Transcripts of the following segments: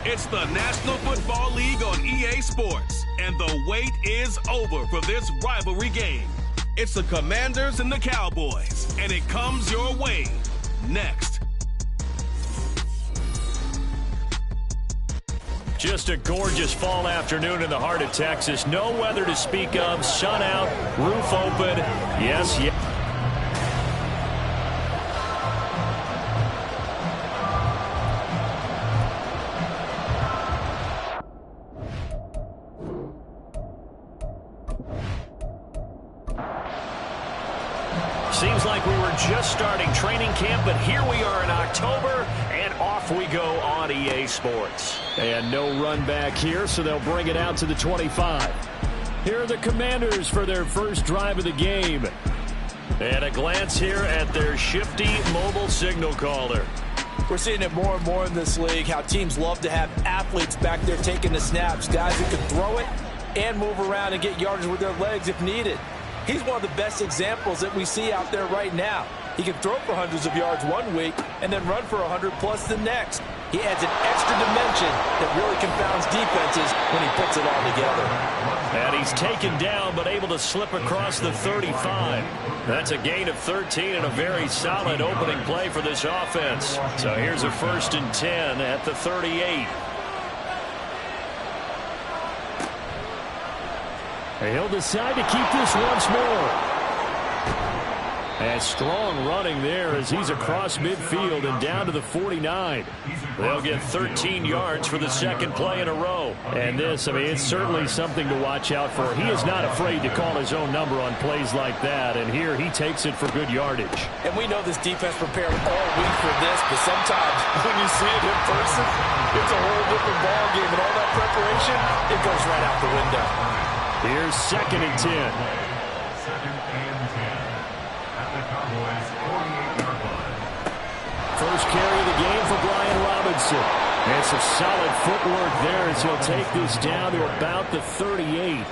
It's the National Football League on EA Sports, and the wait is over for this rivalry game. It's the Commanders and the Cowboys, and it comes your way next. Just a gorgeous fall afternoon in the heart of Texas. No weather to speak of. Sun out, roof open. Yes. Seems like we were just starting training camp, but here we are in October, and off we go on EA Sports. And no run back here, so they'll bring it out to the 25. Here are the Commanders for their first drive of the game. And a glance here at their shifty mobile signal caller. We're seeing it more and more in this league, how teams love to have athletes back there taking the snaps, guys who can throw it and move around and get yardage with their legs if needed. He's one of the best examples that we see out there right now. He can throw for hundreds of yards one week and then run for 100+ the next. He adds an extra dimension that really confounds defenses when he puts it all together. And he's taken down but able to slip across the 35. That's a gain of 13 and a very solid opening play for this offense. So here's a 1st and 10 at the 38. He'll decide to keep this once more. And strong running there as he's across midfield and down to the 49. They'll get 13 yards for the second play in a row. And this, I mean, it's certainly something to watch out for. He is not afraid to call his own number on plays like that. And here he takes it for good yardage. And we know this defense prepared all week for this, but sometimes when you see it in person, it's a whole different ballgame. And all that preparation, it goes right out the window. Here's 2nd and 10. First carry of the game for Brian Robinson. And some solid footwork there as he'll take this down to about the 38.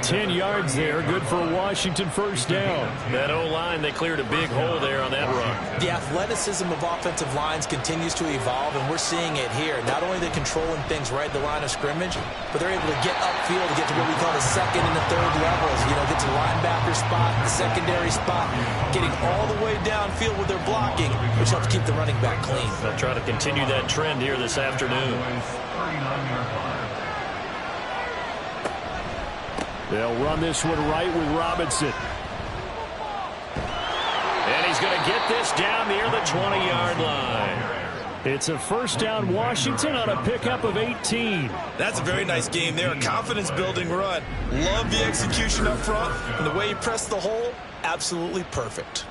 10 yards there, good for a Washington first down. That O-line, they cleared a big hole there on that run. The athleticism of offensive lines continues to evolve, and we're seeing it here. Not only are they controlling things right at the line of scrimmage, but they're able to get upfield to get to what we call the 2nd and the 3rd levels. You know, get to the linebacker spot, the secondary spot, getting all the way downfield with their blocking, which helps keep the running back clean. They'll try to continue that trend here this afternoon. They'll run this one right with Robinson. And he's going to get this down near the 20-yard line. It's a first down Washington on a pickup of 18. That's a very nice game there. A confidence-building run. Love the execution up front, and the way he pressed the hole, absolutely perfect.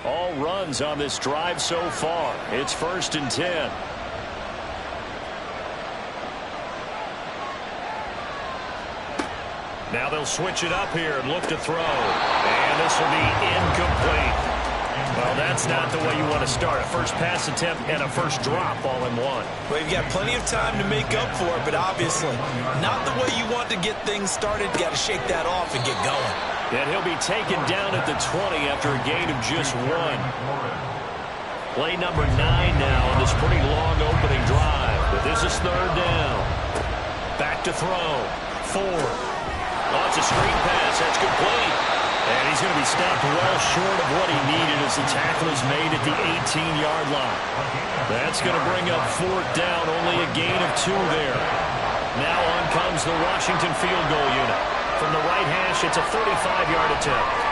All runs on this drive so far. It's 1st and 10. Now they'll switch it up here and look to throw. And this will be incomplete. Well, that's not the way you want to start. A first pass attempt and a first drop all in one. Well, you've got plenty of time to make up for it, but obviously not the way you want to get things started. You got to shake that off and get going. And he'll be taken down at the 20 after a gain of just 1. Play number 9 now on this pretty long opening drive. But this is 3rd down. Back to throw. 4. Oh, it's a screen pass. That's complete. And he's going to be stopped well short of what he needed as the tackle is made at the 18-yard line. That's going to bring up 4th down. Only a gain of 2 there. Now on comes the Washington field goal unit. From the right hash, it's a 35-yard attempt.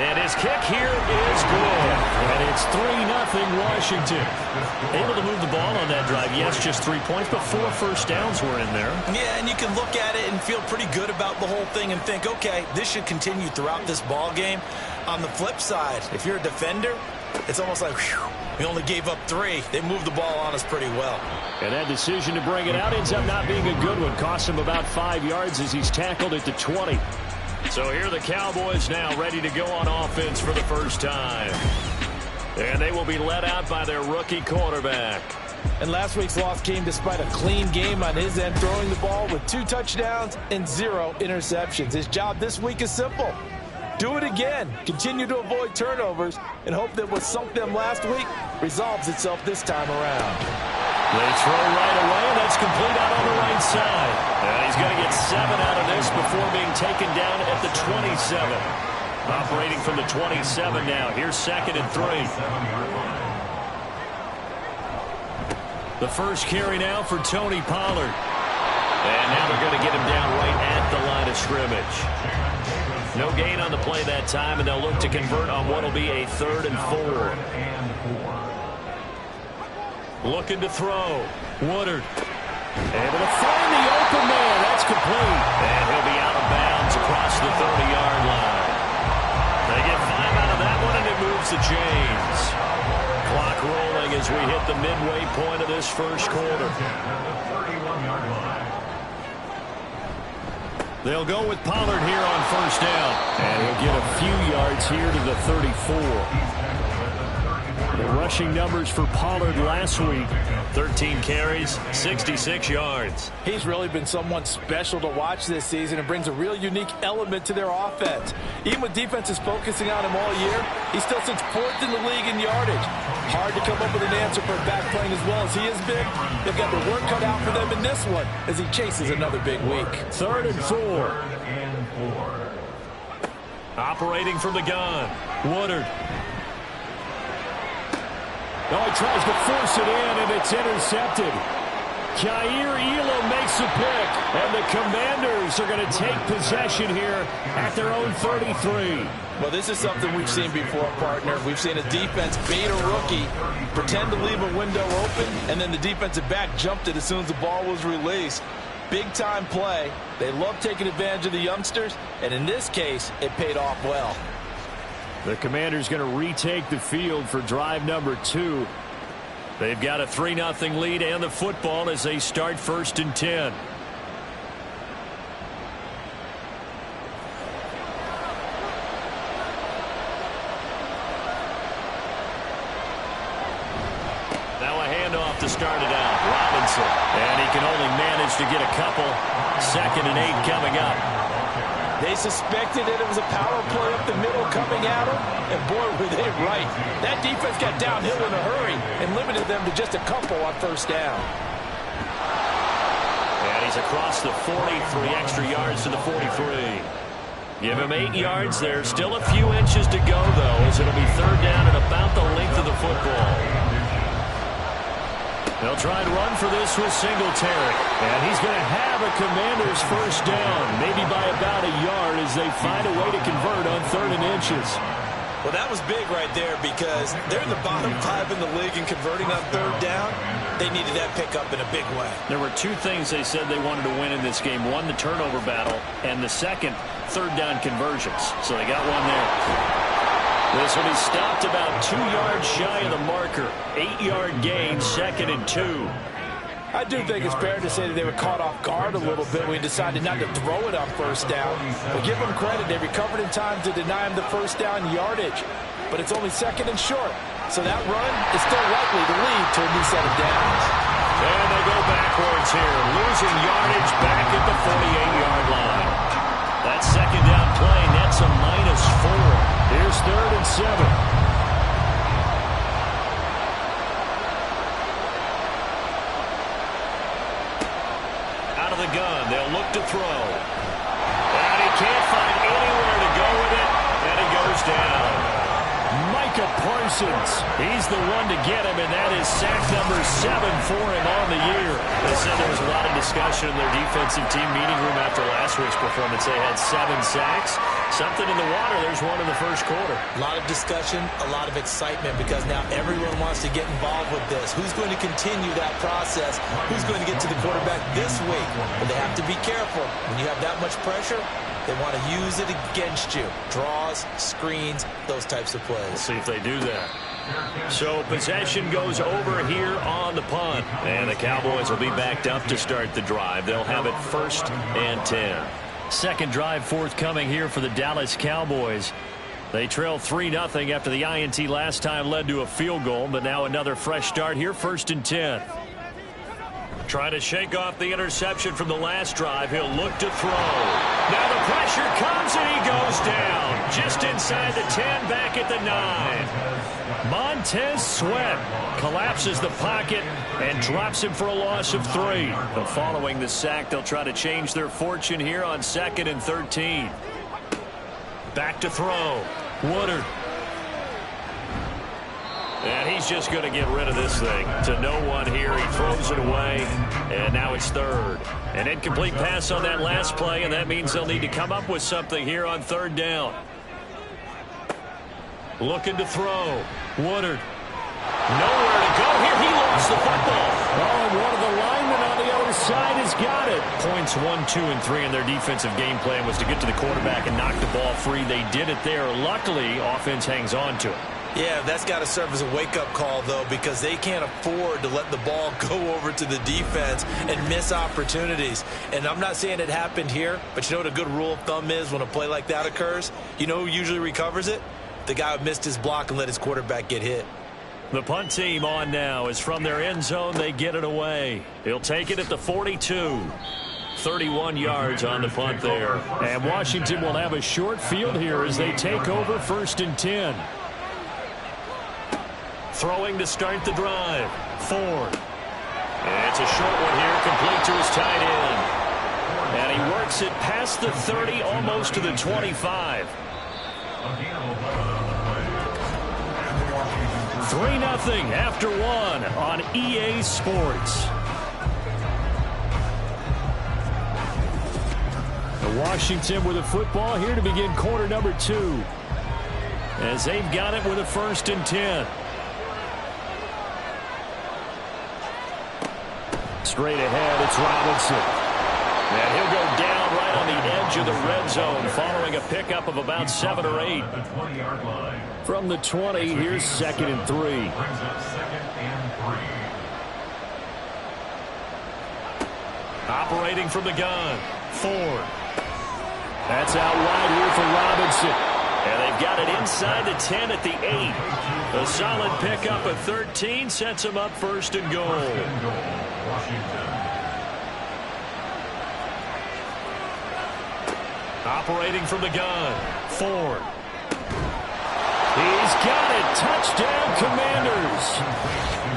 And his kick here is good. And it's 3-0 Washington. Able to move the ball on that drive. Yes, just 3 points, but 4 first downs were in there. Yeah, and you can look at it and feel pretty good about the whole thing and think, okay, this should continue throughout this ball game. On the flip side, if you're a defender, it's almost like, whew, we only gave up 3. They moved the ball on us pretty well. And that decision to bring it out ends up not being a good one. Cost him about 5 yards as he's tackled at the 20. So here are the Cowboys now ready to go on offense for the first time. And they will be led out by their rookie quarterback. And last week's loss came despite a clean game on his end, throwing the ball with 2 touchdowns and 0 interceptions. His job this week is simple. Do it again. Continue to avoid turnovers and hope that what sunk them last week resolves itself this time around. They throw right away, and that's complete out on the right side. And he's going to get 7 out of this before being taken down at the 27. Operating from the 27 now. Here's 2nd and 3. The first carry now for Tony Pollard. And now they're going to get him down right at the line of scrimmage. No gain on the play that time, and they'll look to convert on what will be a 3rd and 4. Looking to throw. Woodard. Able to find the open man. That's complete. And he'll be out of bounds across the 30-yard line. They get 5 out of that one, and it moves the chains. Clock rolling as we hit the midway point of this first quarter. They'll go with Pollard here on 1st down. And he'll get a few yards here to the 34. The rushing numbers for Pollard last week, 13 carries, 66 yards. He's really been someone special to watch this season and brings a real unique element to their offense. Even with defenses focusing on him all year, he still sits 4th in the league in yardage. Hard to come up with an answer for a back playing as well as he has been. They've got the work cut out for them in this one as he chases another big week. 3rd and 4. Operating from the gun, Woodard. Oh, he tries to force it in, and it's intercepted. Khair Elam makes a pick, and the Commanders are going to take possession here at their own 33. Well, this is something we've seen before, partner. We've seen a defense bait a rookie, pretend to leave a window open, and then the defensive back jumped it as soon as the ball was released. Big-time play. They love taking advantage of the youngsters, and in this case, it paid off well. The Commanders going to retake the field for drive number 2. They've got a 3-0 lead and the football as they start 1st and 10. Now a handoff to start it out. Robinson. And he can only manage to get a couple. 2nd and 8 coming up. They suspected that it was a power play up the middle coming at them, and boy, were they right. That defense got downhill in a hurry and limited them to just a couple on 1st down. And he's across the 40, 3 extra yards to the 43. Give him 8 yards there. Still a few inches to go, though, as it'll be 3rd down and about the length of the football. They'll try and run for this with Singletary. And he's going to have a Commanders 1st down, maybe by about a yard as they find a way to convert on 3rd and inches. Well, that was big right there because they're in the bottom 5 in the league and converting on 3rd down. They needed that pickup in a big way. There were 2 things they said they wanted to win in this game. One, the turnover battle, and the second, 3rd down conversions. So they got one there. This will be stopped about 2 yards shy of the marker. 8-yard gain, 2nd and 2. I do think it's fair to say that they were caught off guard a little bit when he decided not to throw it on 1st down. But give them credit, they recovered in time to deny him the 1st down yardage. But it's only 2nd and short. So that run is still likely to lead to a new set of downs. And they go backwards here, losing yardage back at the 48-yard line. That 2nd down play nets a -4. Here's 3rd and 7. Out of the gun, they'll look to throw. And he can't find anywhere to go with it, and he goes down. Micah Parsons, he's the one to get him, and that is sack number 7 for him on the year. They said there was a lot of discussion in their defensive team meeting room after last week's performance. They had 7 sacks. Something in the water. There's one in the first quarter. A lot of discussion, a lot of excitement because now everyone wants to get involved with this. Who's going to continue that process? Who's going to get to the quarterback this week? But they have to be careful. When you have that much pressure, they want to use it against you. Draws, screens, those types of plays. We'll see if they do that. So possession goes over here on the punt. And the Cowboys will be backed up to start the drive. They'll have it 1st and 10. Second drive forthcoming here for the Dallas Cowboys. They trail 3-0 after the INT last time led to a field goal, but now another fresh start here, 1st and 10. Trying to shake off the interception from the last drive. He'll look to throw. Now the pressure pressure comes, and he goes down. Just inside the 10, back at the 9. Montez Sweat collapses the pocket and drops him for a loss of 3. But following the sack, they'll try to change their fortune here on 2nd and 13. Back to throw. Woodard. And he's just going to get rid of this thing to no one here. He throws it away, and now it's 3rd. An incomplete pass on that last play, and that means they'll need to come up with something here on 3rd down. Looking to throw. Woodard. Nowhere to go here. He lost the football. Oh, and one of the linemen on the other side has got it. Points 1, 2, and 3 in their defensive game plan was to get to the quarterback and knock the ball free. They did it there. Luckily, offense hangs on to it. Yeah, that's got to serve as a wake-up call, though, because they can't afford to let the ball go over to the defense and miss opportunities. And I'm not saying it happened here, but you know what a good rule of thumb is when a play like that occurs? You know who usually recovers it? The guy who missed his block and let his quarterback get hit. The punt team on now is from their end zone. They get it away. He'll take it at the 42. 31 yards on the punt there. And Washington will have a short field here as they take over 1st and 10. Throwing to start the drive. Ford. And it's a short one here, complete to his tight end. And he works it past the 30, almost to the 25. 3-0 after 1 on EA Sports. Washington with a football here to begin quarter number 2. As they've got it with a 1st and 10. Straight ahead, it's Robinson. And he'll go down right on the edge of the red zone following a pickup of about 7 or 8. From the 20, here's 2nd and 3. Operating from the gun, Ford. That's out wide here for Robinson. And they've got it inside the 10 at the 8. A solid pickup of 13 sets them up 1st and goal. Operating from the gun, Ford. He's got it. Touchdown, Commanders.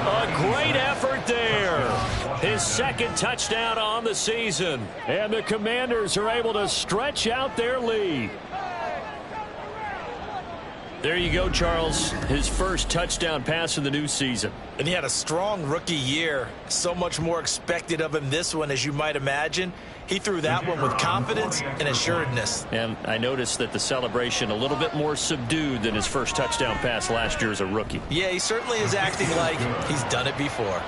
A great effort there. His 2nd touchdown on the season. And the Commanders are able to stretch out their lead. There you go, Charles. His 1st touchdown pass of the new season. And he had a strong rookie year. So much more expected of him this one, as you might imagine. He threw that one with confidence and assuredness. And I noticed that the celebration a little bit more subdued than his 1st touchdown pass last year as a rookie. Yeah, he certainly is acting like he's done it before.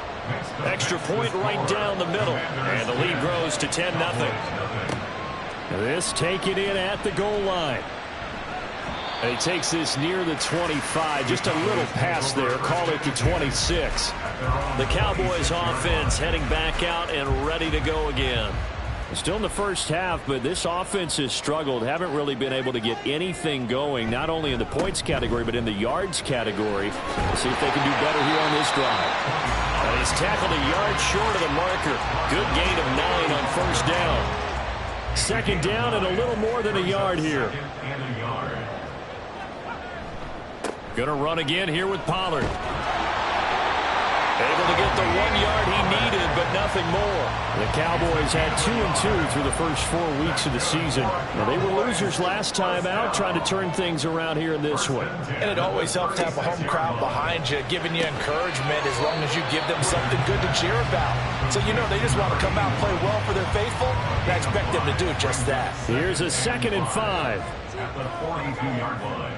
Extra point right down the middle. And the lead grows to 10-0. This taken in at the goal line. And he takes this near the 25. Just a little pass there. Call it the 26. The Cowboys offense heading back out and ready to go again. Still in the first half, but this offense has struggled. Haven't really been able to get anything going, not only in the points category, but in the yards category. We'll see if they can do better here on this drive. And he's tackled a yard short of the marker. Good gain of 9 on 1st down. 2nd down and a little more than a yard here. Gonna run again here with Pollard. Able to get the 1 yard he needed, but nothing more. The Cowboys had 2-2 through the first 4 weeks of the season. Now, they were losers last time out, trying to turn things around here in this one. And it always helps to have a home crowd behind you, giving you encouragement as long as you give them something good to cheer about. So, you know, they just want to come out and play well for their faithful, and I expect them to do just that. Here's a 2nd and 5. At the 42-yard line.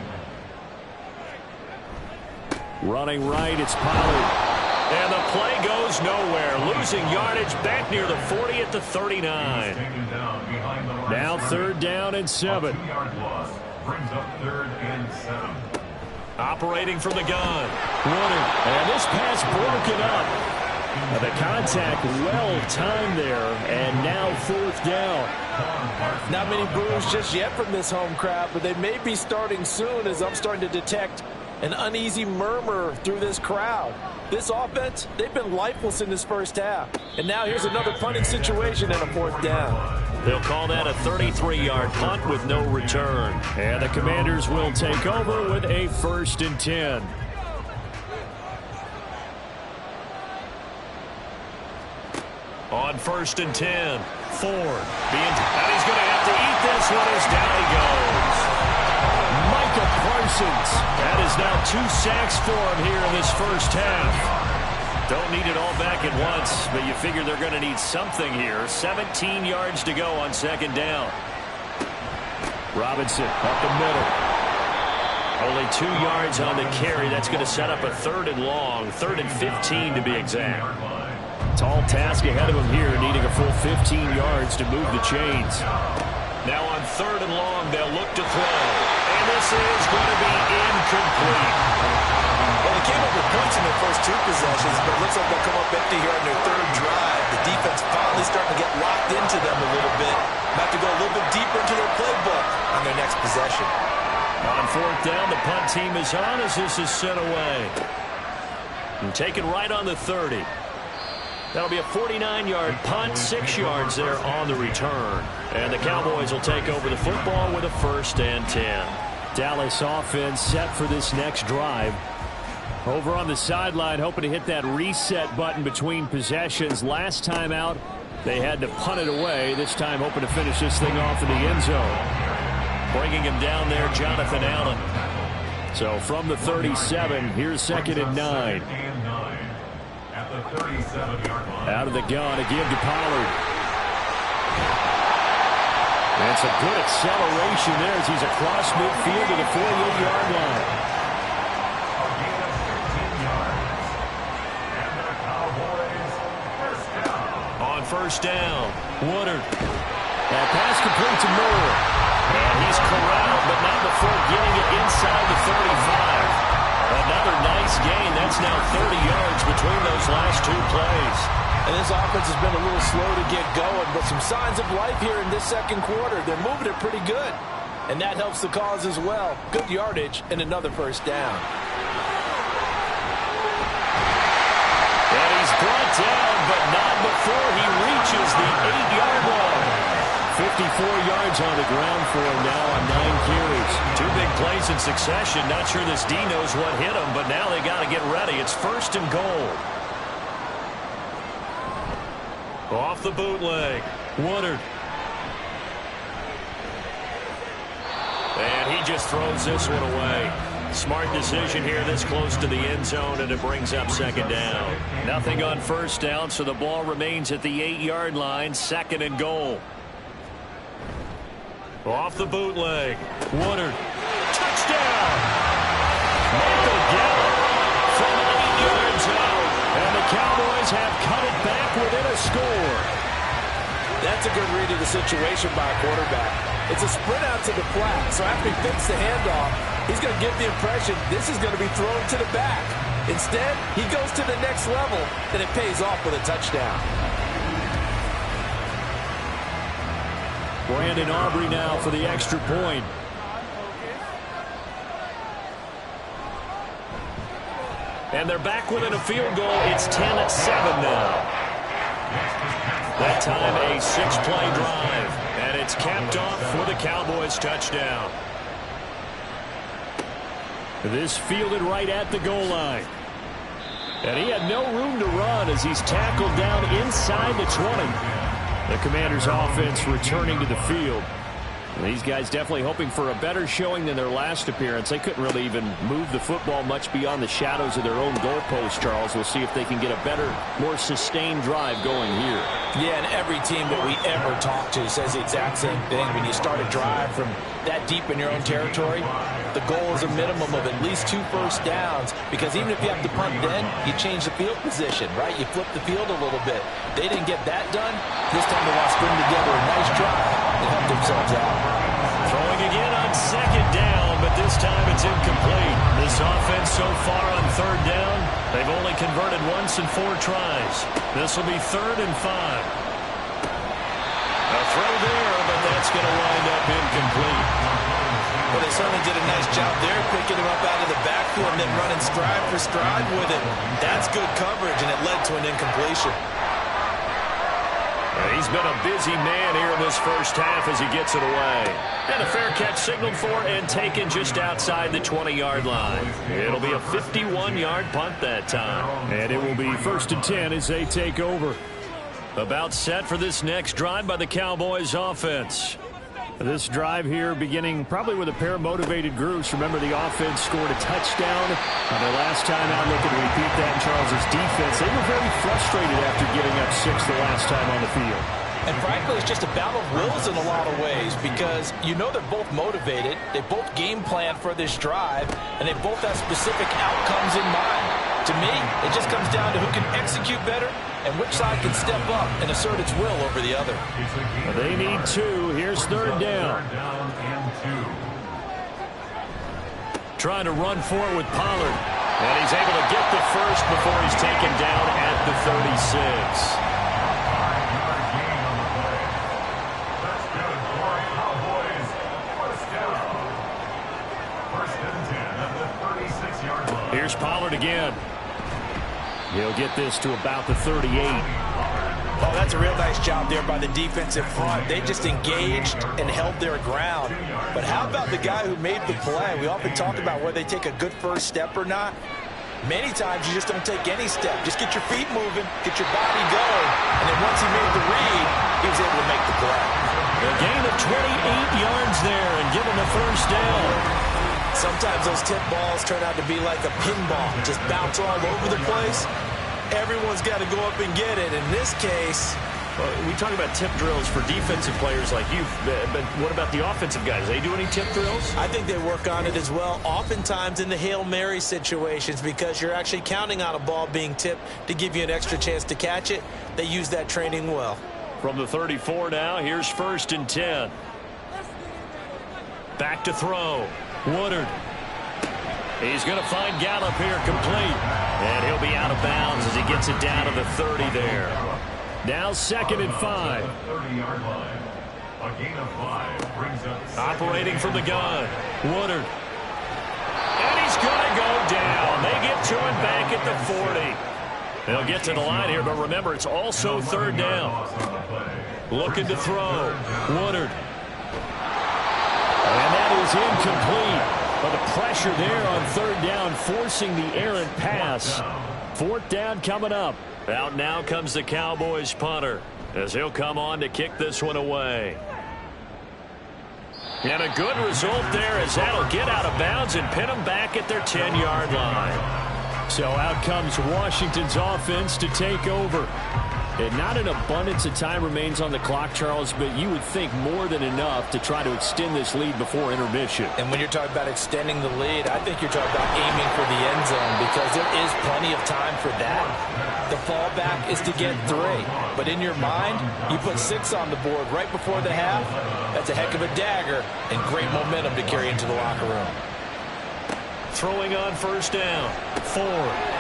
Running right, it's Pollard. And the play goes nowhere. Losing yardage back near the 40 at the 39. Now 3rd down and 7. Brings up 3rd and 7. Operating from the gun. Woodard. And this pass broken up. The contact well timed there. And now 4th down. Not many boos just yet from this home crowd, but they may be starting soon, as I'm starting to detect an uneasy murmur through this crowd. This offense, they've been lifeless in this first half. And now here's another punting situation and a 4th down. They'll call that a 33-yard punt with no return. And the Commanders will take over with a 1st and 10. On 1st and 10, Ford. And he's going to have to eat this one as down he goes. Micah Parsons. That is now 2 sacks for him here in this first half. Don't need it all back at once, but you figure they're going to need something here. 17 yards to go on 2nd down. Robinson up the middle. Only 2 yards on the carry. That's going to set up a 3rd and long, 3rd and 15 to be exact. Tall task ahead of him here, needing a full 15 yards to move the chains. Now on 3rd and long, they'll look to throw. And this is going to be incomplete. Well, they came up with points in their first 2 possessions, but it looks like they'll come up empty here on their 3rd drive. The defense finally starting to get locked into them a little bit. About to go a little bit deeper into their playbook on their next possession. On 4th down, the punt team is on as this is sent away. And taken right on the 30. That'll be a 49-yard punt, 6 yards there on the return. And the Cowboys will take over the football with a 1st and 10. Dallas offense set for this next drive. Over on the sideline, hoping to hit that reset button between possessions. Last time out, they had to punt it away. This time, hoping to finish this thing off in the end zone. Bringing him down there, Jonathan Allen. So from the 37, here's 2nd and 9. At the 37-yard line. Out of the gun, a give to Pollard. And some good acceleration there as he's across midfield to the 48-yard line. A gain of 15 yards. And the Cowboys first down. On 1st down, Woodard. That pass complete to Moore. And he's corralled, but not before getting it inside the 35. Another nice gain. That's now 30 yards between those last 2 plays. And this offense has been a little slow to get going, but some signs of life here in this 2nd quarter. They're moving it pretty good, and that helps the cause as well. Good yardage and another 1st down. And he's brought down, but not before he reaches the 8-yard line. 54 yards on the ground for him now on 9 carries. 2 big plays in succession. Not sure this D knows what hit him, but now they got to get ready. It's 1st and goal. Off the bootleg, Woodard. And he just throws this one away. Smart decision here this close to the end zone, and it brings up 2nd down. Nothing on 1st down, so the ball remains at the 8-yard line, 2nd and goal. Off the bootleg, Woodard. Touchdown! Michael Gallup from 8 yards out. And the Cowboys have cut it back within a score. That's a good read of the situation by a quarterback. It's a sprint out to the flat, so after he fakes the handoff, he's going to give the impression this is going to be thrown to the back. Instead, he goes to the next level, and it pays off with a touchdown. Brandon Aubrey now for the extra point. And they're back within a field goal. It's 10-7 now. That time a 6-play drive. And it's capped off with a Cowboys touchdown. This fielded right at the goal line. And he had no room to run as he's tackled down inside the 20. The Commanders' offense returning to the field. And these guys definitely hoping for a better showing than their last appearance. They couldn't really even move the football much beyond the shadows of their own goalpost, Charles. We'll see if they can get a better, more sustained drive going here. Yeah, and every team that we ever talk to says the exact same thing. When you start a drive from that deep in your own territory, the goal is a minimum of at least 2 first downs, because even if you have to punt then, you change the field position, right? You flip the field a little bit. They didn't get that done. This time they want to string together a nice drive and help themselves out. Throwing again on 2nd down, but this time it's incomplete. This offense so far on 3rd down, they've only converted once in 4 tries. This will be 3rd and 5. A throw there, but that's going to wind up incomplete. Well, they certainly did a nice job there, picking him up out of the backfield and then running stride for stride with it. That's good coverage, and it led to an incompletion. And He's been a busy man here in this first half as he gets it away. And a fair catch signaled for and taken just outside the 20-yard line. It'll be a 51-yard punt that time. And it will be 1st and 10 as they take over. About set for this next drive by the Cowboys offense. This drive here beginning probably with a pair of motivated groups. Remember, the offense scored a touchdown on their last time out. Looking to repeat that in Charles' defense. They were very frustrated after giving up 6 the last time on the field. And frankly, it's just a battle of wills in a lot of ways because you know they're both motivated. They both game plan for this drive, and they both have specific outcomes in mind. To me, it just comes down to who can execute better and which side can step up and assert its will over the other. They need 2. Here's 3rd down. Trying to run forward with Pollard. And he's able to get the first before he's taken down at the 36. Here's Pollard again. He'll get this to about the 38. Oh, that's a real nice job there by the defensive front. They just engaged and held their ground. But how about the guy who made the play? We often talk about whether they take a good first step or not. Many times you just don't take any step. Just get your feet moving, get your body going, and then once he made the read, he was able to make the play. A gain of 28 yards there and give him the first down. Sometimes those tip balls turn out to be like a pinball, just bounce all over the place. Everyone's got to go up and get it. In this case, we talk about tip drills for defensive players like you, but what about the offensive guys? They do any tip drills? I think they work on it as well, oftentimes in the Hail Mary situations, because you're actually counting on a ball being tipped to give you an extra chance to catch it. They use that training well. From the 34 now, here's 1st and 10. Back to throw. Woodard. He's going to find Gallup here complete. And he'll be out of bounds as he gets it down to the 30 there. Now 2nd and 5. 30-yard line. A gain of 5 brings up operating from the gun. Woodard. And he's going to go down. They get to him back at the 40. They'll get to the line here, but remember, it's also 3rd down. Looking to throw. Woodard. And that is incomplete. But the pressure there on 3rd down, forcing the errant pass. 4th down coming up. Out now comes the Cowboys punter as he'll come on to kick this one away. And a good result there as that'll get out of bounds and pin them back at their 10-yard line. So out comes Washington's offense to take over. And not an abundance of time remains on the clock, Charles, but you would think more than enough to try to extend this lead before intermission. And when you're talking about extending the lead, I think you're talking about aiming for the end zone because there is plenty of time for that. The fallback is to get 3. But in your mind, you put 6 on the board right before the half. That's a heck of a dagger and great momentum to carry into the locker room. Throwing on 1st down. 4.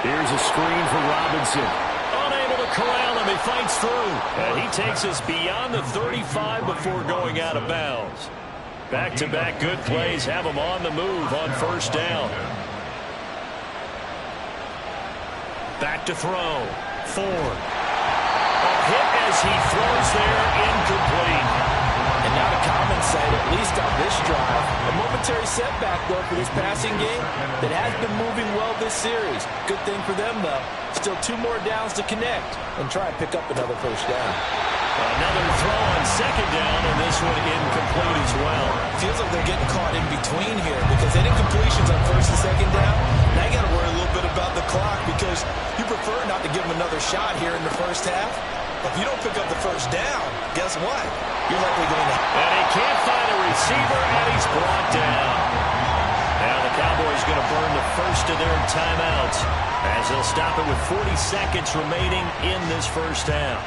Here's a screen for Robinson. Unable to corral him. He fights through. And he takes us beyond the 35 before going out of bounds. Back-to-back good plays have him on the move on 1st down. Back to throw. 4. A hit as he throws there, incomplete. And not a common sight, at least on this drive. A momentary setback, though, for this passing game that has been moving well this series. Good thing for them, though. Still 2 more downs to connect and try and pick up another 1st down. Another throw on 2nd down, and this one incomplete as well. Feels like they're getting caught in between here because any incompletions on 1st and 2nd down, now you got to worry a little bit about the clock because you prefer not to give them another shot here in the first half. But if you don't pick up the 1st down, guess what? You're likely going to... And he can't find a receiver, and he's brought down. Now the Cowboys going to burn the first of their timeouts as they'll stop it with 40 seconds remaining in this first half.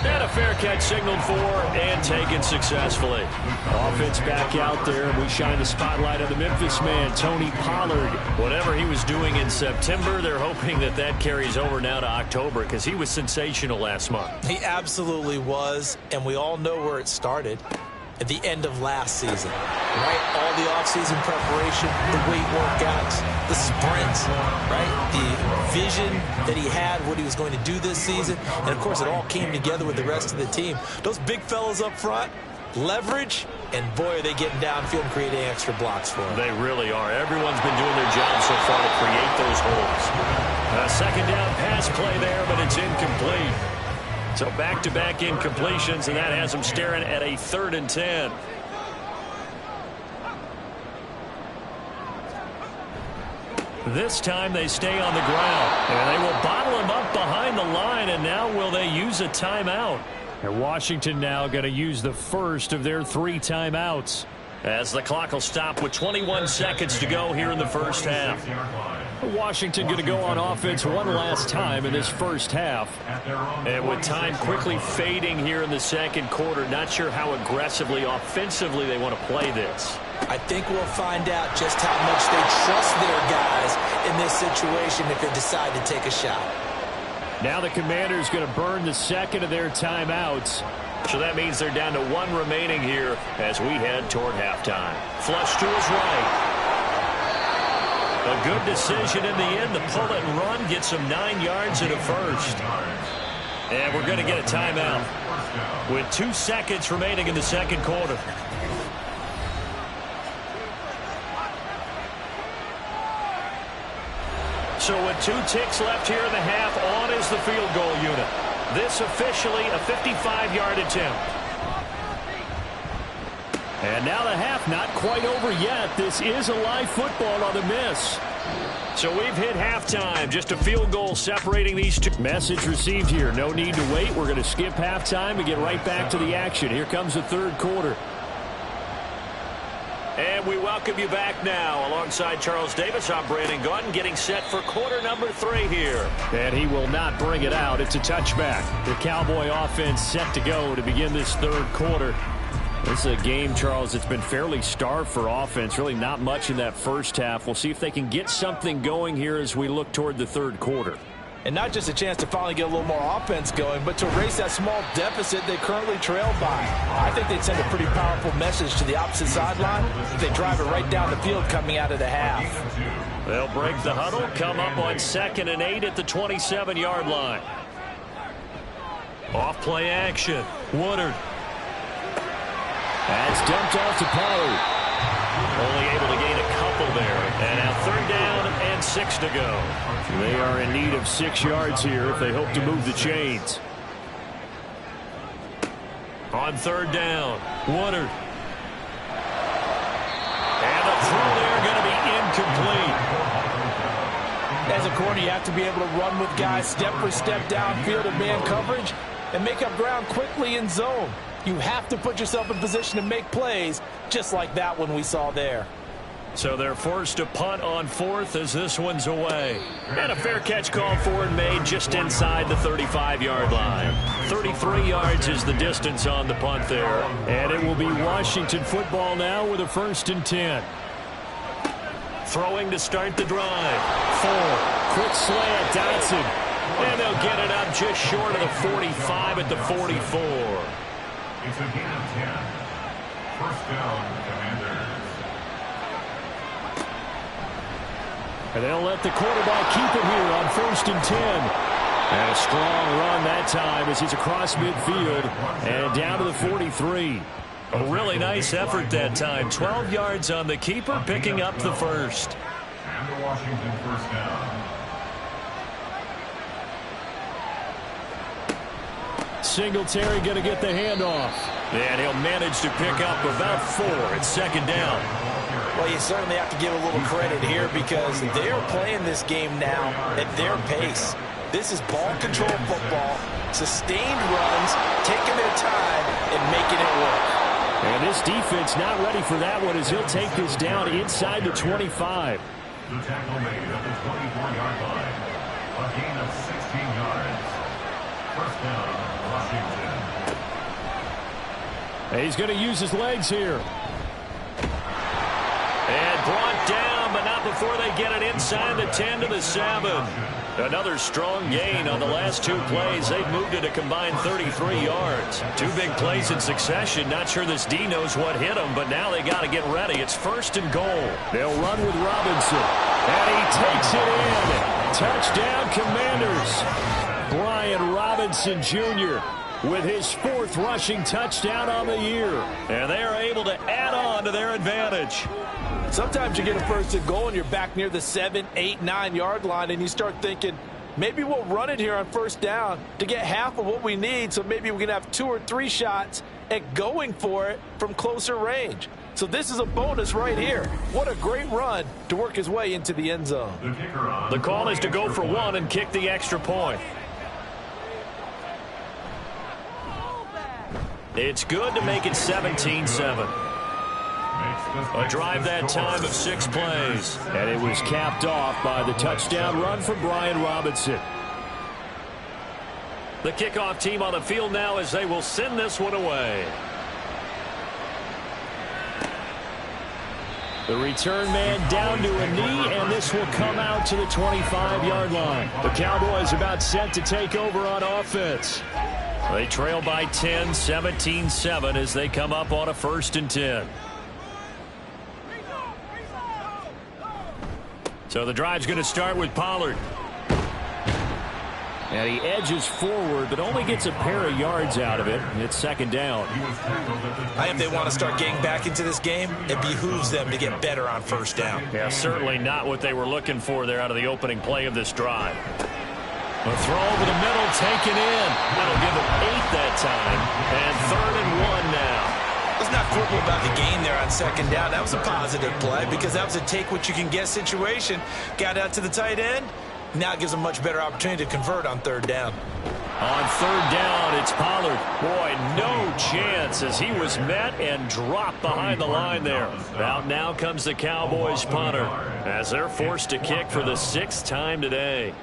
And a fair catch signaled for and taken successfully. Offense back out there, and we shine the spotlight on the Memphis man, Tony Pollard. Whatever he was doing in September, they're hoping that that carries over now to October because he was sensational last month. He absolutely was, and we all know where it started. at the end of last season, right? All the offseason preparation, the weight workouts, the sprints, right? The vision that he had, what he was going to do this season. And, of course, it all came together with the rest of the team. Those big fellas up front, leverage, and, boy, are they getting downfield and creating extra blocks for him. They really are. Everyone's been doing their job so far to create those holes. A second down pass play there, but it's incomplete. So back-to-back incompletions, and that has them staring at a 3rd and 10. This time they stay on the ground, and they will bottle him up behind the line, and now will they use a timeout? And Washington now going to use the first of their 3 timeouts. As the clock will stop with 21 seconds to go here in the first half. Washington going to go on offense one last time in this first half. And with time quickly fading here in the second quarter, not sure how aggressively, offensively they want to play this. I think we'll find out just how much they trust their guys in this situation if they decide to take a shot. Now the Commanders going to burn the second of their timeouts. So that means they're down to 1 remaining here as we head toward halftime. Flush to his right. A good decision in the end. The pull it and run gets him 9 yards and a first. And we're going to get a timeout with 2 seconds remaining in the second quarter. So with 2 ticks left here in the half, on is the field goal unit. This officially a 55-yard attempt. And now the half not quite over yet. This is a live football on the miss. So we've hit halftime. Just a field goal separating these two. Message received here. No need to wait. We're going to skip halftime and get right back to the action. Here comes the third quarter. And we welcome you back now. Alongside Charles Davis, I'm Brandon Gaudin, getting set for quarter number 3 here. And he will not bring it out. It's a touchback. The Cowboy offense set to go to begin this third quarter. This is a game, Charles, that's been fairly starved for offense. Really not much in that first half. We'll see if they can get something going here as we look toward the third quarter. And not just a chance to finally get a little more offense going, but to erase that small deficit they currently trail by. I think they'd send a pretty powerful message to the opposite sideline if they drive it right down the field coming out of the half. They'll break the huddle, come up on 2nd and 8 at the 27-yard line. Off play action. Woodard. That's dumped off to Pollard. Only able to gain a couple there. And now 3rd down and 6 to go. They are in need of 6 yards here if they hope to move the chains. On 3rd down, Woodard. And the throw there going to be incomplete. As a corner, you have to be able to run with guys step for step downfield in man coverage and make up ground quickly in zone. You have to put yourself in position to make plays just like that one we saw there. So they're forced to punt on 4th as this one's away. And a fair catch called for and made just inside the 35-yard line. 33 yards is the distance on the punt there. And it will be Washington football now with a 1st and 10. Throwing to start the drive. 4. Quick slant, Dotson. And they'll get it up just short of the 45 at the 44. It's a gain of 10. First down, Commanders. And they'll let the quarterback keep it here on 1st and 10. And a strong run that time as he's across midfield and down to the 43. A really nice effort that time. 12 yards on the keeper, picking up the first. And the Washington first down. Singletary going to get the handoff. And he'll manage to pick up about 4. It's 2nd down. Well, you certainly have to give a little credit here because they're playing this game now at their pace. This is ball control football, sustained runs, taking their time and making it work. And this defense not ready for that one as he'll take this down inside the 25. The tackle made at the 24-yard line. A gain of 16 yards. First down, Washington. And he's going to use his legs here. And brought down, but not before they get it inside the 10 to the 7. Another strong gain on the last 2 plays. They've moved it a combined 33 yards. 2 big plays in succession. Not sure this D knows what hit them, but now they got to get ready. It's 1st and goal. They'll run with Robinson. And he takes it in. Touchdown, Commanders. Brian Robinson Jr. with his 4th rushing touchdown on the year. And they are able to add on to their advantage. Sometimes you get a 1st and goal and you're back near the 7, 8, 9-yard line, and you start thinking, maybe we'll run it here on 1st down to get half of what we need, so maybe we can have 2 or 3 shots at going for it from closer range. So this is a bonus right here. What a great run to work his way into the end zone. The call is to go for 1 and kick the extra point. It's good to make it 17-7. A drive that time of 6 plays. And it was capped off by the touchdown run from Brian Robinson. The kickoff team on the field now as they will send this one away. The return man down to a knee, and this will come out to the 25-yard line. The Cowboys about set to take over on offense. They trail by 10, 17-7 as they come up on a 1st and 10. So the drive's going to start with Pollard. And he edges forward, but only gets a pair of yards out of it. It's 2nd down. I think they want to start getting back into this game. It behooves them to get better on 1st down. Yeah, certainly not what they were looking for there out of the opening play of this drive. A throw over the middle, taken in. That'll give them 8 that time. And 3rd and 1 now. Let's not quibble about the gain there on 2nd down. That was a positive play because that was a take-what-you-can-get situation. Got out to the tight end. Now it gives them a much better opportunity to convert on 3rd down. On 3rd down, it's Pollard. Boy, no chance as he was met and dropped behind the line there. Out now comes the Cowboys punter as they're forced to kick for the 6th time today.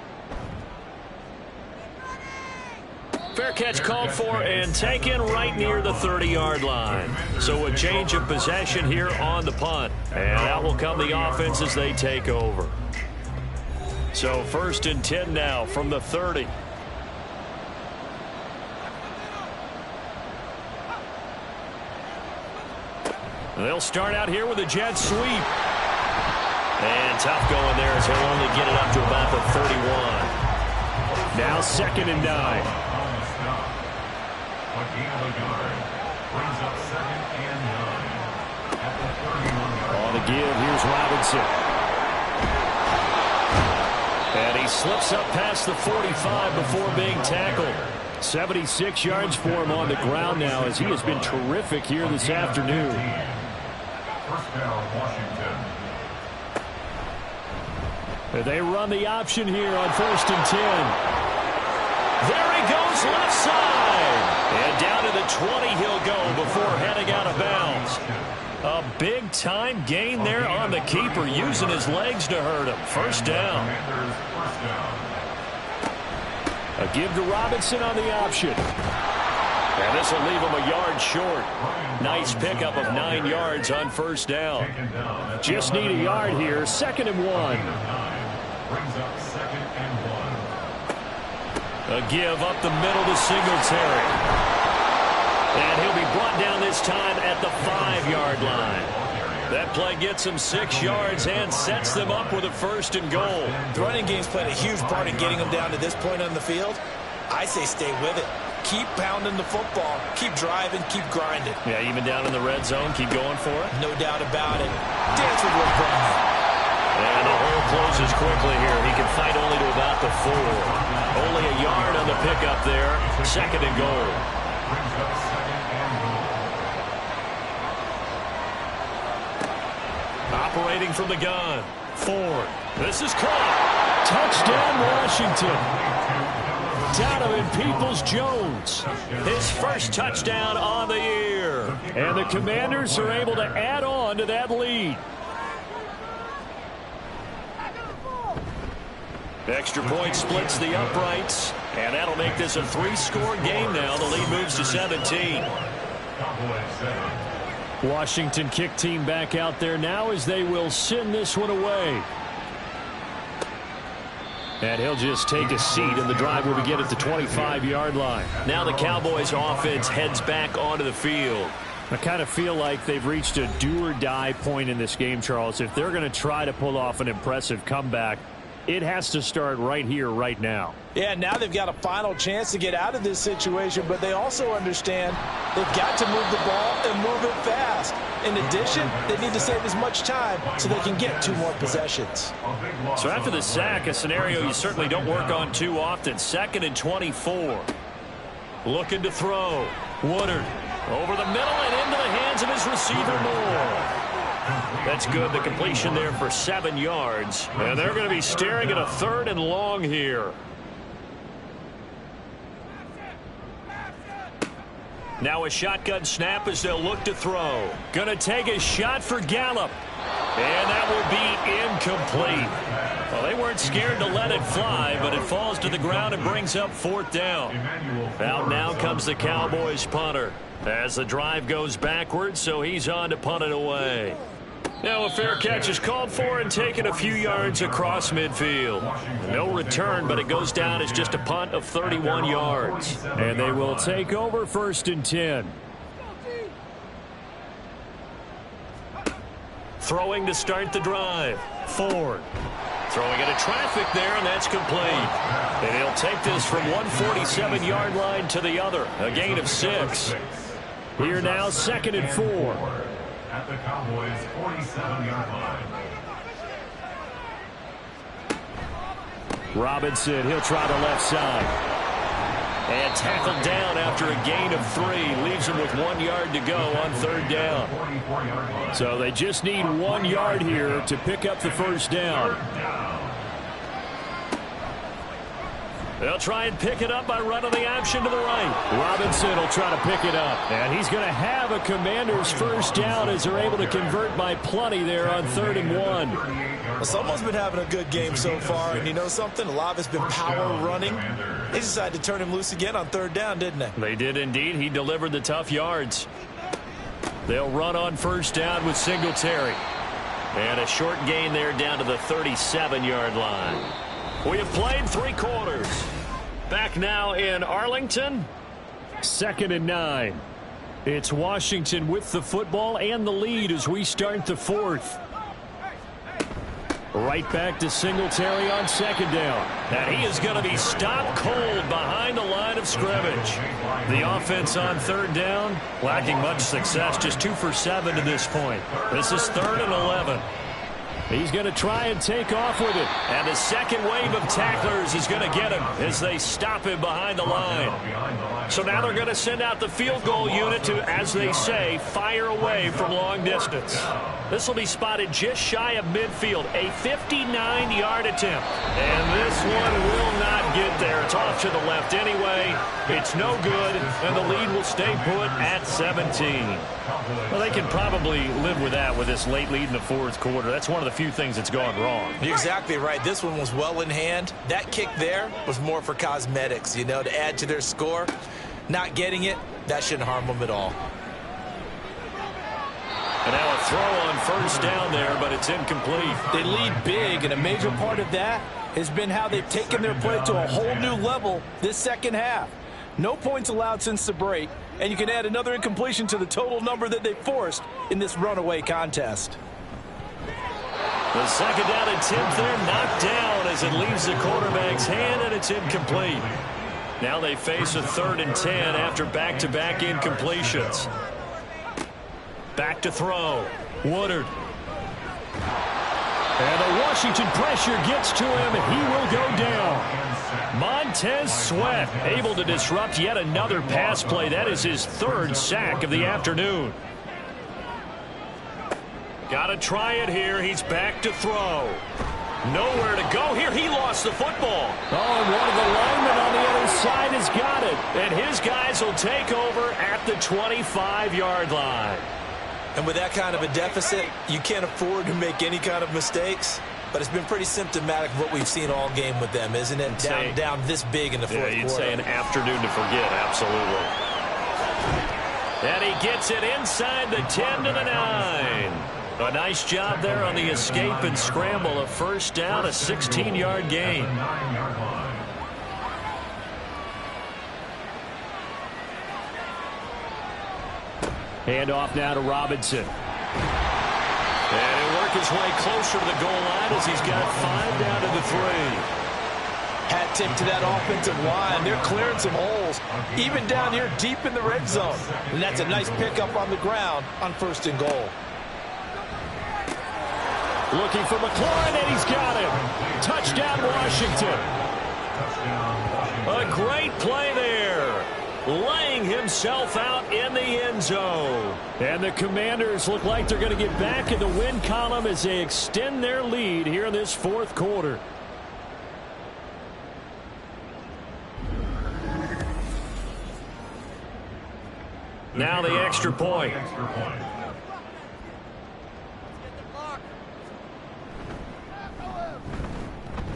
Fair catch called for and taken right near the 30-yard line. So a change of possession here on the punt. And out will come the offense as they take over. So 1st and 10 now from the 30. They'll start out here with a jet sweep. And tough going there as he'll only get it up to about the 31. Now 2nd and 9. On the give, here's Robinson. And he slips up past the 45 before being tackled. 76 yards for him on the ground now as he has been terrific here this afternoon. 1st down, Washington. They run the option here on 1st and 10. There he goes left side. And down to the 20 he'll go before heading out of bounds. A big-time gain there on the keeper, using his legs to hurt him. 1st down. A give to Robinson on the option. And this will leave him a yard short. Nice pickup of 9 yards on 1st down. Just need a yard here. 2nd and 1. A give up the middle to Singletary. And he'll be brought down this time at the 5-yard line. That play gets him 6 yards and sets them up with a 1st and goal. The running game's played a huge part in getting them down to this point on the field. I say stay with it. Keep pounding the football. Keep driving. Keep grinding. Yeah, even down in the red zone, keep going for it. No doubt about it. Dance with Will Brandon. And the hole closes quickly here. He can fight only to about the 4. Only a yard on the pickup there. 2nd and goal. Operating from the gun. Ford. This is caught. Touchdown, Washington. Donovan Peoples-Jones. His 1st touchdown on the year. And the Commanders are able to add on to that lead. Extra point splits the uprights. And that'll make this a 3-score game now. The lead moves to 17. Washington kick team back out there now as they will send this one away. And he'll just take a seat, and the drive will begin at the 25-yard line. Now the Cowboys offense heads back onto the field. I kind of feel like they've reached a do-or-die point in this game, Charles. If they're going to try to pull off an impressive comeback, it has to start right here, right now. Yeah, now they've got a final chance to get out of this situation, but they also understand they've got to move the ball and move it fast. In addition, they need to save as much time so they can get 2 more possessions. So after the sack, a scenario you certainly don't work on too often. 2nd and 24. Looking to throw. Woodard over the middle and into the hands of his receiver, Moore. That's good. The completion there for 7 yards. And they're going to be staring at a 3rd and long here. Now a shotgun snap as they'll look to throw. Going to take a shot for Gallup. And that will be incomplete. Well, they weren't scared to let it fly, but it falls to the ground and brings up 4th down. Out now comes the Cowboys punter as the drive goes backwards, so he's on to punt it away. Now a fair catch is called for and taken a few yards across midfield. No return, but it goes down as just a punt of 31 yards. And they will take over 1st and 10. Throwing to start the drive. Ford. Throwing into traffic there, and that's complete. And he'll take this from 147-yard line to the other. A gain of 6. Here now, 2nd and 4. At the Cowboys' 47-yard line. Robinson, he'll try the left side. And tackled down after a gain of 3. Leaves him with 1 yard to go on 3rd down. So they just need 1 yard here to pick up the 1st down. They'll try and pick it up by running the option to the right. Robinson will try to pick it up. And he's going to have a Commander's 1st down as they're able to convert by plenty there on 3rd and 1. Well, someone's been having a good game so far, and you know something? A lot of it's been power running. They decided to turn him loose again on 3rd down, didn't they? They did indeed. He delivered the tough yards. They'll run on 1st down with Singletary. And a short gain there down to the 37-yard line. We have played 3 quarters. Back now in Arlington. 2nd and 9. It's Washington with the football and the lead as we start the 4th. Right back to Singletary on 2nd down. And he is going to be stopped cold behind the line of scrimmage. The offense on 3rd down, lacking much success, just 2 for 7 to this point. This is 3rd and 11. He's going to try and take off with it. And the second wave of tacklers is going to get him as they stop him behind the line. So now they're going to send out the field goal unit to, as they say, fire away from long distance. This will be spotted just shy of midfield, a 59-yard attempt. And this one will not get there. It's off to the left anyway. It's no good, and the lead will stay put at 17. Well, they can probably live with that with this late lead in the 4th quarter. That's one of the few things that's gone wrong. You're exactly right. This one was well in hand. That kick there was more for cosmetics, you know, to add to their score. Not getting it, that shouldn't harm them at all. And now a throw on 1st down there, but it's incomplete. They lead big, and a major part of that has been how they've taken their play to a whole new level this 2nd half. No points allowed since the break, and you can add another incompletion to the total number that they forced in this runaway contest. The 2nd down attempt there knocked down as it leaves the quarterback's hand, and it's incomplete. Now they face a 3rd and 10 after back-to-back incompletions. Back to throw. Woodard. And the Washington pressure gets to him, and he will go down. Montez Sweat able to disrupt yet another pass play. That is his 3rd sack of the afternoon. Got to try it here. He's back to throw. Nowhere to go here. He lost the football. Oh, and one of the linemen on the other side has got it. And his guys will take over at the 25-yard line. And with that kind of a deficit, you can't afford to make any kind of mistakes. But it's been pretty symptomatic of what we've seen all game with them, isn't it? Down this big in the 4th quarter. Yeah, you'd say an afternoon to forget, absolutely. And he gets it inside the 10 to the 9. A nice job there on the escape and scramble. A first down, a 16-yard gain. Hand off now to Robinson. And he'll work his way closer to the goal line as he's got 5 down to the 3. Hat tip to that offensive line. They're clearing some holes, even down here deep in the red zone. And that's a nice pickup on the ground on 1st and goal. Looking for McLaurin, and he's got him. Touchdown, Washington. A great play there. Laying himself out in the end zone. And the Commanders look like they're going to get back in the win column as they extend their lead here in this 4th quarter. Now the extra point.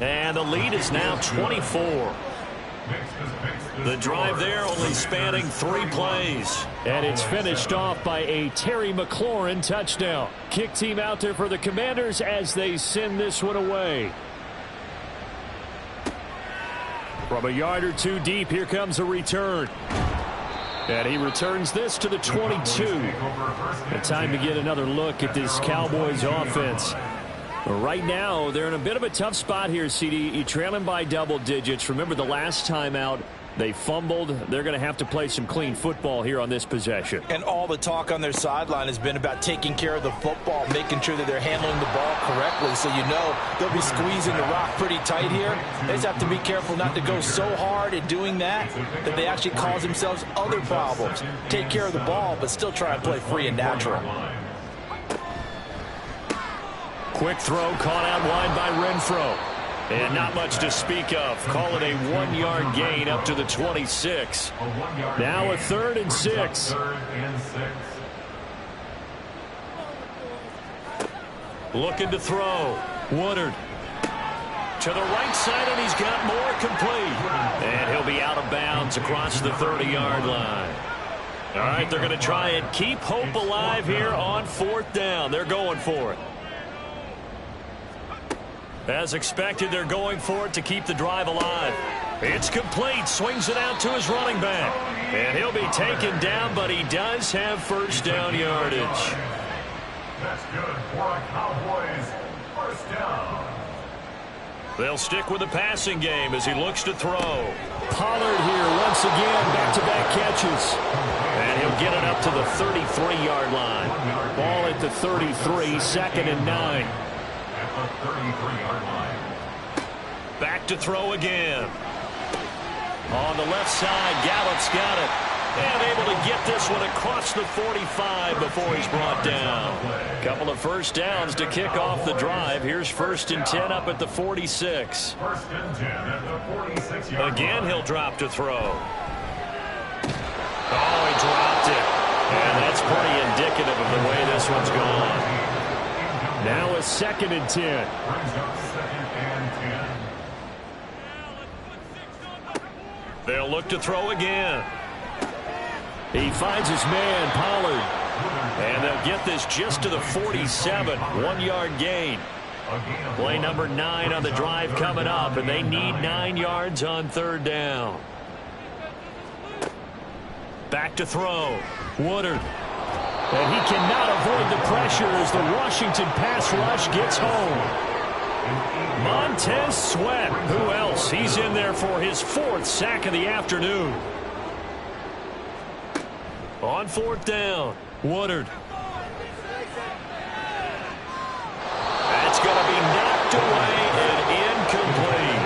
And the lead is now 24. The drive there only spanning 3 plays. And it's finished off by a Terry McLaurin touchdown. Kick team out there for the Commanders as they send this one away. From a yard or 2 deep, here comes a return. And he returns this to the 22. And time to get another look at this Cowboys offense. Right now, they're in a bit of a tough spot here, CD. You trail them by double digits. Remember the last time out, they fumbled. They're going to have to play some clean football here on this possession. And all the talk on their sideline has been about taking care of the football, making sure that they're handling the ball correctly. So you know they'll be squeezing the rock pretty tight here. They just have to be careful not to go so hard in doing that that they actually cause themselves other problems. Take care of the ball, but still try and play free and natural. Quick throw caught out wide by Renfro. And not much to speak of. Call it a 1-yard gain up to the 26. Now a 3rd and 6. Looking to throw. Woodard. To the right side, and he's got more complete. And he'll be out of bounds across the 30-yard line. All right, they're going to try and keep hope alive here on 4th down. They're going for it. As expected, they're going for it to keep the drive alive. It's complete. Swings it out to his running back. And he'll be taken down, but he does have 1st down yardage. That's good for a Cowboys 1st down. They'll stick with the passing game as he looks to throw. Pollard here once again, back-to-back catches. And he'll get it up to the 33-yard line. Ball at the 33, 2nd and 9. At the 33-yard line. Back to throw again. On the left side, Gallup's got it. And able to get this one across the 45 before he's brought down. Couple of 1st downs to kick off the drive. Here's 1st and 10 up at the 46. 1st and 10 at the 46-yard Again, line. he'll drop to throw. Oh, he dropped it. And that's pretty indicative of the way this one's gone. Now a 2nd and 10. Brings up 2nd and 10. They'll look to throw again. He finds his man, Pollard. And they'll get this just to the 47. 1-yard gain. Play number 9 on the drive coming up, and they need 9 yards on 3rd down. Back to throw. Woodard. And he cannot avoid the pressure as the Washington pass rush gets home. Montez Sweat. Who else? He's in there for his 4th sack of the afternoon. On 4th down, Woodard. That's going to be knocked away and incomplete.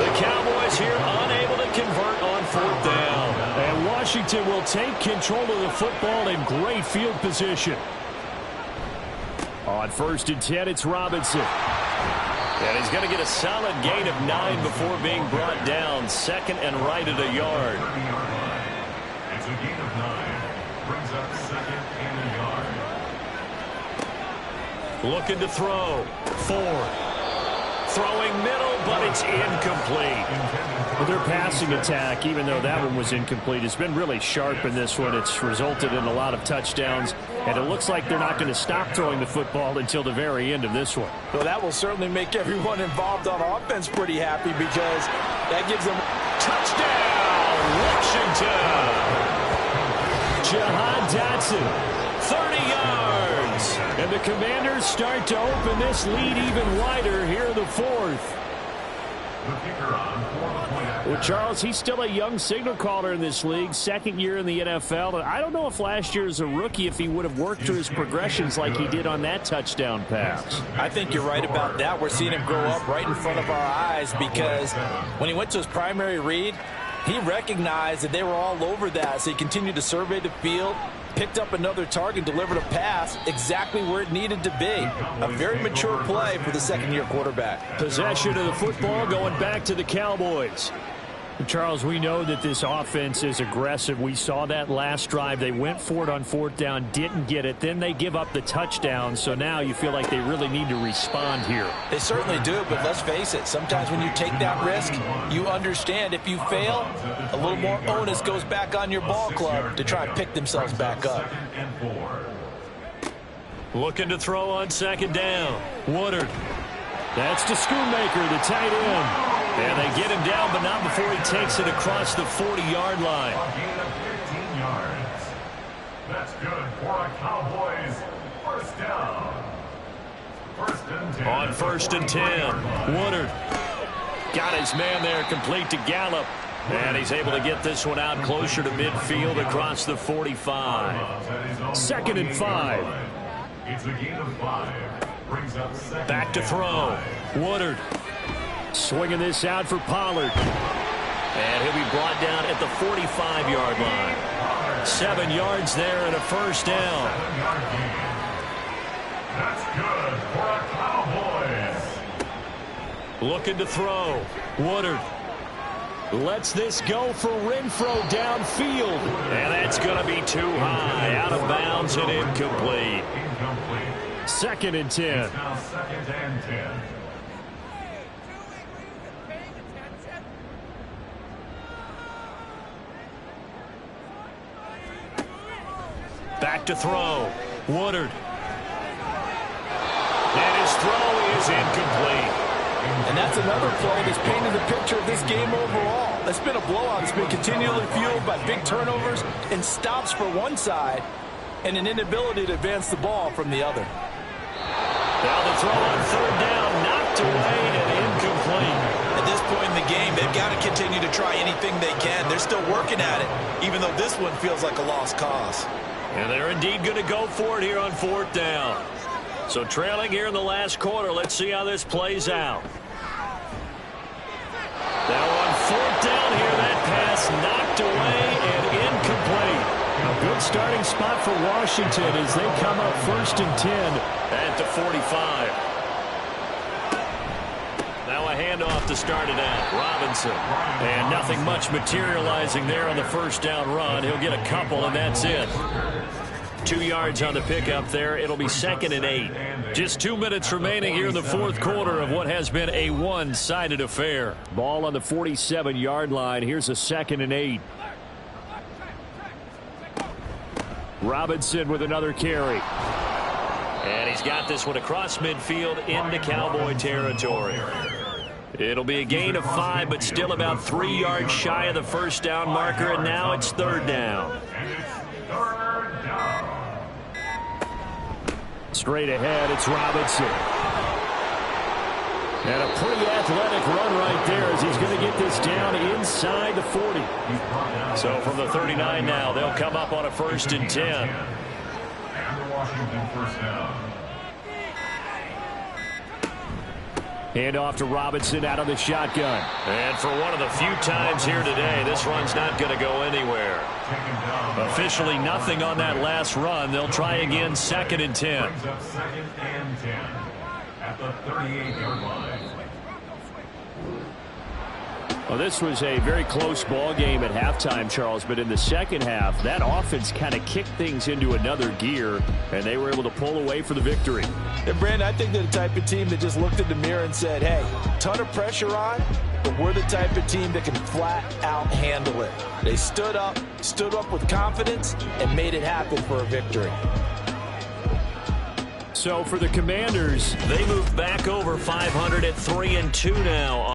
The Cowboys here unable to convert on 4th down. And Washington will take control of the football in great field position. On 1st and 10, it's Robinson. And he's going to get a solid gain of 9 before being brought down. 2nd and right at a yard. It's a gain of 9. Brings up 2nd and a yard. Looking to throw. 4. Throwing middle, but it's incomplete. Well, their passing attack, even though that one was incomplete, has been really sharp in this one. It's resulted in a lot of touchdowns And it looks like they're not going to stop throwing the football until the very end of this one. Well, that will certainly make everyone involved on offense pretty happy because that gives them touchdown, Washington. Jahan Dotson, 30 yards. And the Commanders start to open this lead even wider here in the fourth. Well, Charles, he's still a young signal caller in this league, second year in the NFL. And I don't know if last year as a rookie if he would have worked through his progressions like he did on that touchdown pass. I think you're right about that. We're seeing him grow up right in front of our eyes because when he went to his primary read, he recognized that they were all over that, so he continued to survey the field, picked up another target, delivered a pass exactly where it needed to be. A very mature play for the second-year quarterback. Possession of the football going back to the Cowboys. Charles, we know that this offense is aggressive. We saw that last drive. They went for it on fourth down, didn't get it. Then they give up the touchdown. So now you feel like they really need to respond here. They certainly do, but let's face it. Sometimes when you take that risk, you understand if you fail, a little more onus goes back on your ball club to try and pick themselves back up. Looking to throw on second down. Woodard. That's to Schoonmaker, the tight end. And they get him down, but not before he takes it across the 40-yard line. A gain of 15 yards. That's good for a Cowboys first down. First and 10. On first and 10, Woodard got his man there, complete to Gallup. And he's able to get this one out closer to midfield across the 45. Second and 5. It's a gain of 5. Brings up second. Back to throw. Woodard. Swinging this out for Pollard. And he'll be brought down at the 45-yard line. 7 yards there and a first down. 7-yard gain. That's good for a Cowboys. Looking to throw. Woodard lets this go for Renfro downfield. And that's going to be too high. Out of bounds and incomplete. Incomplete. Second and 10. It's now second and 10. Back to throw. Woodard. And his throw is incomplete. And that's another play that's painted the picture of this game overall. It's been a blowout. It's been continually fueled by big turnovers and stops for one side and an inability to advance the ball from the other. Now the throw on third down, knocked away and incomplete. At this point in the game, they've got to continue to try anything they can. They're still working at it, even though this one feels like a lost cause. And they're indeed going to go for it here on fourth down. So trailing here in the last quarter, let's see how this plays out. Now on fourth down here, that pass knocked away and incomplete. A good starting spot for Washington as they come up first and 10 at the 45. Now a handoff to start it out. Robinson. And nothing much materializing there on the first down run. He'll get a couple, and that's it. 2 yards on the pickup there. It'll be second and 8. Just 2 minutes remaining here in the fourth quarter of what has been a one-sided affair. Ball on the 47-yard line. Here's a second and 8. Robinson with another carry. And he's got this one across midfield into Cowboy territory. It'll be a gain of 5, but still about 3 yards shy of the first down marker, and now it's third down. Straight ahead, it's Robinson. And a pretty athletic run right there as he's going to get this down inside the 40. So from the 39 now, they'll come up on a first and 10. And the Washington first down. Hand off to Robinson out of the shotgun. And for one of the few times here today, this run's not going to go anywhere. Officially nothing on that last run. They'll try again second and 10. Brings up second and 10 at the 38-yard line. Well, this was a very close ball game at halftime, Charles, but in the second half, that offense kind of kicked things into another gear, and they were able to pull away for the victory. And Brandon, I think they're the type of team that just looked in the mirror and said, hey, ton of pressure on, but we're the type of team that can flat out handle it. They stood up with confidence, and made it happen for a victory. So for the Commanders, they move back over 500 at 3-2 now.